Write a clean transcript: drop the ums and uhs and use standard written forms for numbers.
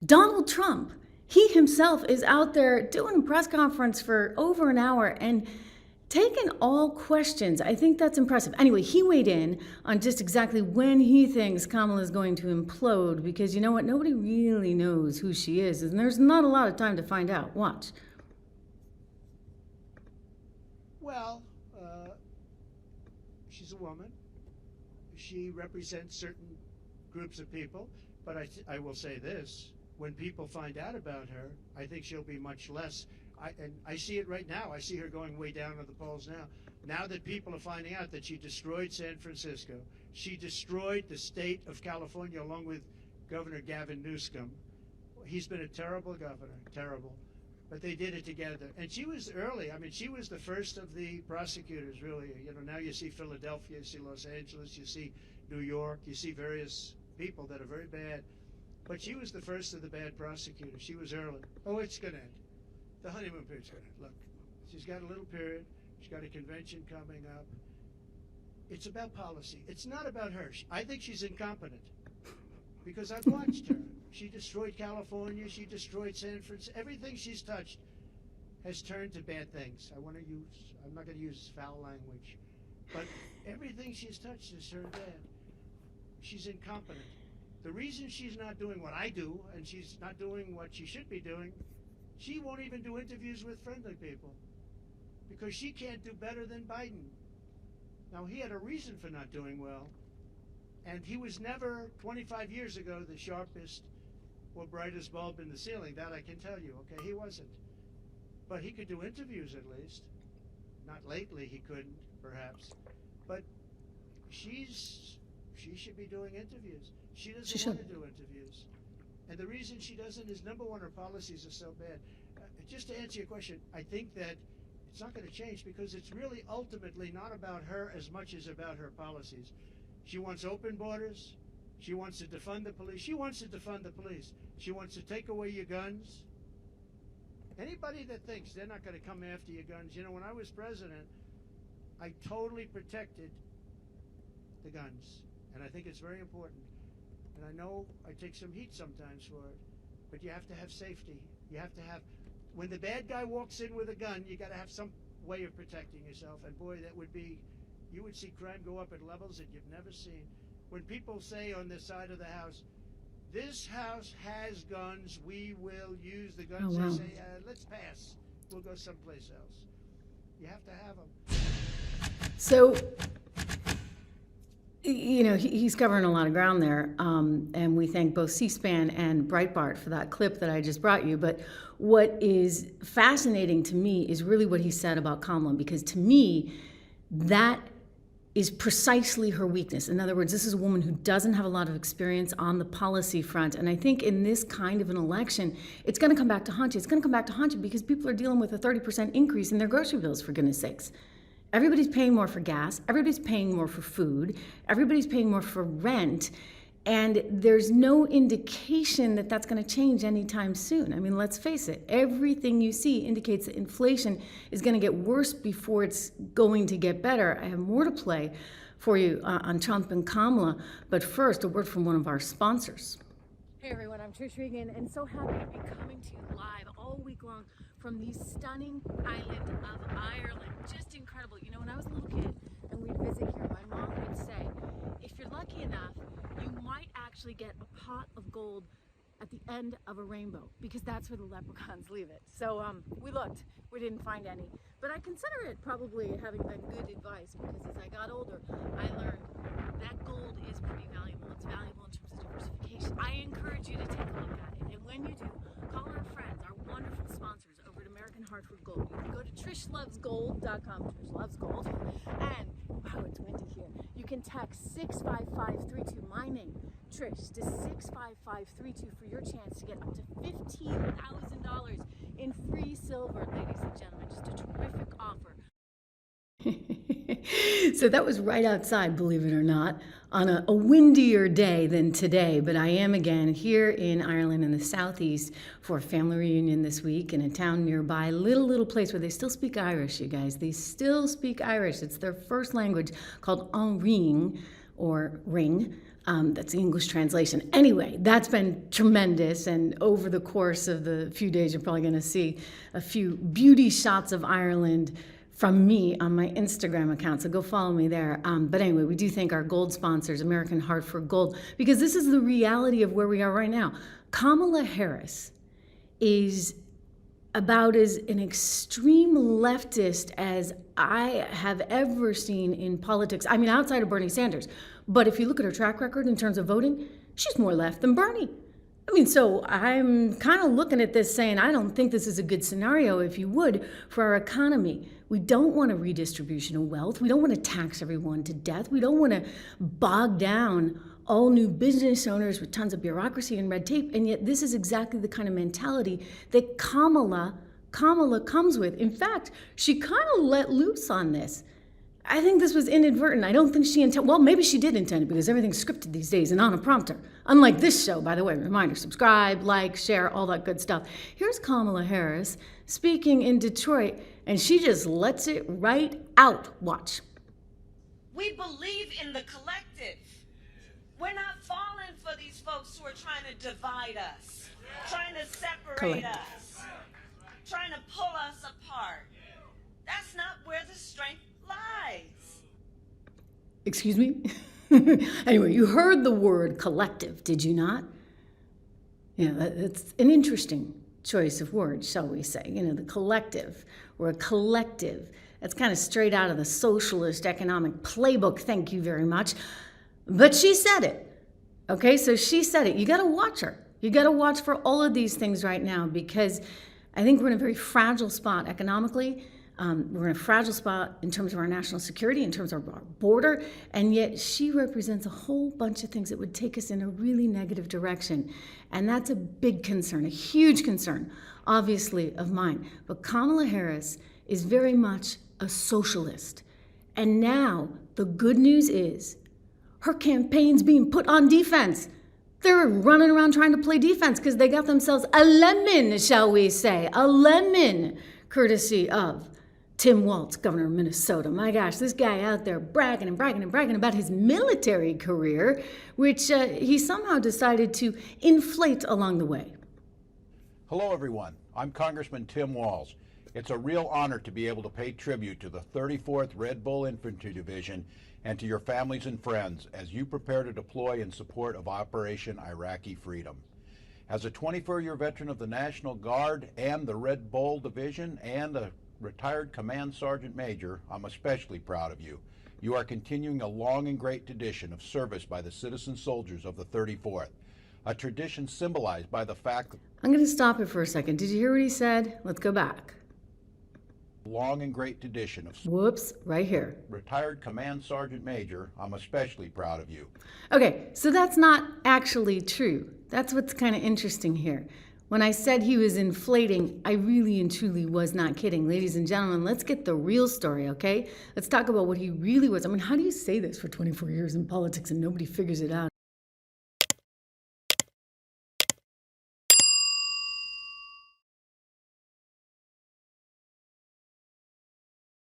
Donald Trump, he himself is out there doing a press conference for over an hour and taking all questions. I think that's impressive. Anyway, he weighed in on just exactly when he thinks Kamala is going to implode because you know what? Nobody really knows who she is, and there's not a lot of time to find out. Watch. Well, she's a woman. She represents certain groups of people, but I will say this. When people find out about her, I think she'll be much less. And I see it right now. I see her going way down to the polls now. Now that people are finding out that she destroyed San Francisco, she destroyed the state of California along with Governor Gavin Newsom. He's been a terrible governor, terrible. But they did it together. And she was early. I mean, she was the first of the prosecutors, really. You know, now you see Philadelphia, you see Los Angeles, you see New York, you see various people that are very bad. But she was the first of the bad prosecutors. She was early. Oh, it's going to end. The honeymoon period's going to end. Look, she's got a little period. She's got a convention coming up. It's about policy. It's not about her. I think she's incompetent because I've watched her. She destroyed California. She destroyed San Francisco. Everything she's touched has turned to bad things. I'm not going to use foul language, but everything she's touched has turned bad. She's incompetent. The reason she's not doing what I do, and she's not doing what she should be doing, she won't even do interviews with friendly people because she can't do better than Biden. Now, he had a reason for not doing well, and he was never, 25 years ago, the sharpest or brightest bulb in the ceiling. That I can tell you, okay? He wasn't. But he could do interviews at least. Not lately, he couldn't, perhaps. But she should be doing interviews. She doesn't want to do interviews. And the reason she doesn't is, number one, her policies are so bad. Just to answer your question, I think that it's not going to change because it's really ultimately not about her as much as about her policies. She wants open borders. She wants to defund the police. She wants to defund the police. She wants to take away your guns. Anybody that thinks they're not going to come after your guns, you know, when I was president, I totally protected the guns. And I think it's very important. And I know I take some heat sometimes for it, but you have to have safety. You have to have, when the bad guy walks in with a gun, you got to have some way of protecting yourself. And boy, that would be, you would see crime go up at levels that you've never seen. When people say on this side of the house, this house has guns, we will use the guns, Oh, wow. They say, let's pass. We'll go someplace else. You have to have them. So, you know, he's covering a lot of ground there, and we thank both C-SPAN and Breitbart for that clip that I just brought you. But what is fascinating to me is really what he said about Kamala, because to me, that is precisely her weakness. In other words, this is a woman who doesn't have a lot of experience on the policy front. And I think in this kind of an election, it's going to come back to haunt you. It's going to come back to haunt you because people are dealing with a 30% increase in their grocery bills, for goodness sakes. Everybody's paying more for gas. Everybody's paying more for food. Everybody's paying more for rent. And there's no indication that that's going to change anytime soon. I mean, let's face it. Everything you see indicates that inflation is going to get worse before it's going to get better. I have more to play for you on Trump and Kamala. But first, a word from one of our sponsors. Hey everyone, I'm Trish Regan, and so happy to be coming to you live all week long from the stunning island of Ireland. Just incredible. You know, when I was a little kid and we'd visit here, my mom would say, if you're lucky enough, you might actually get a pot of gold at the end of a rainbow, because that's where the leprechauns leave it. So we looked, we didn't find any, but I consider it probably having been good advice, because as I got older, I learned that gold is pretty valuable. It's valuable in terms of diversification. I encourage you to take a look at it, and when you do, call our friends, our wonderful sponsors over at American Hartford Gold. You can go to trishlovesgold.com, Trish Loves Gold, and wow, it's windy here. You can text 65532, my name, Trish, to 65532 for your chance to get up to $15,000 in free silver, ladies and gentlemen. Just a terrific offer. So that was right outside, believe it or not, on a windier day than today. But I am again here in Ireland in the southeast for a family reunion this week in a town nearby, little place where they still speak Irish, you guys. They still speak Irish. It's their first language, called An Ring, or Ring. That's the English translation. Anyway, that's been tremendous. And over the course of the few days, you're probably going to see a few beauty shots of Ireland from me on my Instagram account. So go follow me there. But anyway, we do thank our gold sponsors, American Hartford Gold, because this is the reality of where we are right now. Kamala Harris is about as an extreme leftist as I have ever seen in politics. I mean, outside of Bernie Sanders. But if you look at her track record in terms of voting, she's more left than Bernie. I mean, so I'm kind of looking at this saying, I don't think this is a good scenario, if you would, for our economy. We don't want a redistribution of wealth. We don't want to tax everyone to death. We don't want to bog down all new business owners with tons of bureaucracy and red tape. And yet this is exactly the kind of mentality that Kamala comes with. In fact, she kind of let loose on this. I think this was inadvertent. I don't think she intended, well, maybe she did intend it because everything's scripted these days and on a prompter. Unlike this show, by the way. Reminder, subscribe, like, share, all that good stuff. Here's Kamala Harris speaking in Detroit, and she just lets it right out. Watch. We believe in the collective. We're not falling for these folks who are trying to divide us, trying to separate us, trying to pull us apart. That's not where the strength lies. Excuse me? Anyway, you heard the word collective, did you not? Yeah, it's an interesting choice of words, shall we say. You know, the collective, or a collective. That's kind of straight out of the socialist economic playbook, thank you very much. But she said it. Okay, so she said it. You got to watch her. You got to watch for all of these things right now, because I think we're in a very fragile spot economically. We're in a fragile spot in terms of our national security, in terms of our border, and yet she represents a whole bunch of things that would take us in a really negative direction. And that's a big concern, a huge concern, obviously, of mine. But Kamala Harris is very much a socialist. And now the good news is her campaign's being put on defense. They're running around trying to play defense because they got themselves a lemon, shall we say, a lemon, courtesy of Tim Walz, governor of Minnesota. My gosh, this guy out there bragging about his military career, which he somehow decided to inflate along the way. Hello, everyone. I'm Congressman Tim Walz. It's a real honor to be able to pay tribute to the 34th Red Bull Infantry Division and to your families and friends as you prepare to deploy in support of Operation Iraqi Freedom. As a 24-year veteran of the National Guard and the Red Bull Division and a retired Command Sergeant Major, I'm especially proud of you. You are continuing a long and great tradition of service by the citizen soldiers of the 34th, a tradition symbolized by the fact that I'm going to stop it for a second. Did you hear what he said? Let's go back. Long and great tradition of Whoops, right here. Retired Command Sergeant Major, I'm especially proud of you. Okay, so that's not actually true. That's what's kind of interesting here. When I said he was inflating, I really and truly was not kidding. Ladies and gentlemen, let's get the real story, okay? Let's talk about what he really was. I mean, how do you say this for 24 years in politics and nobody figures it out?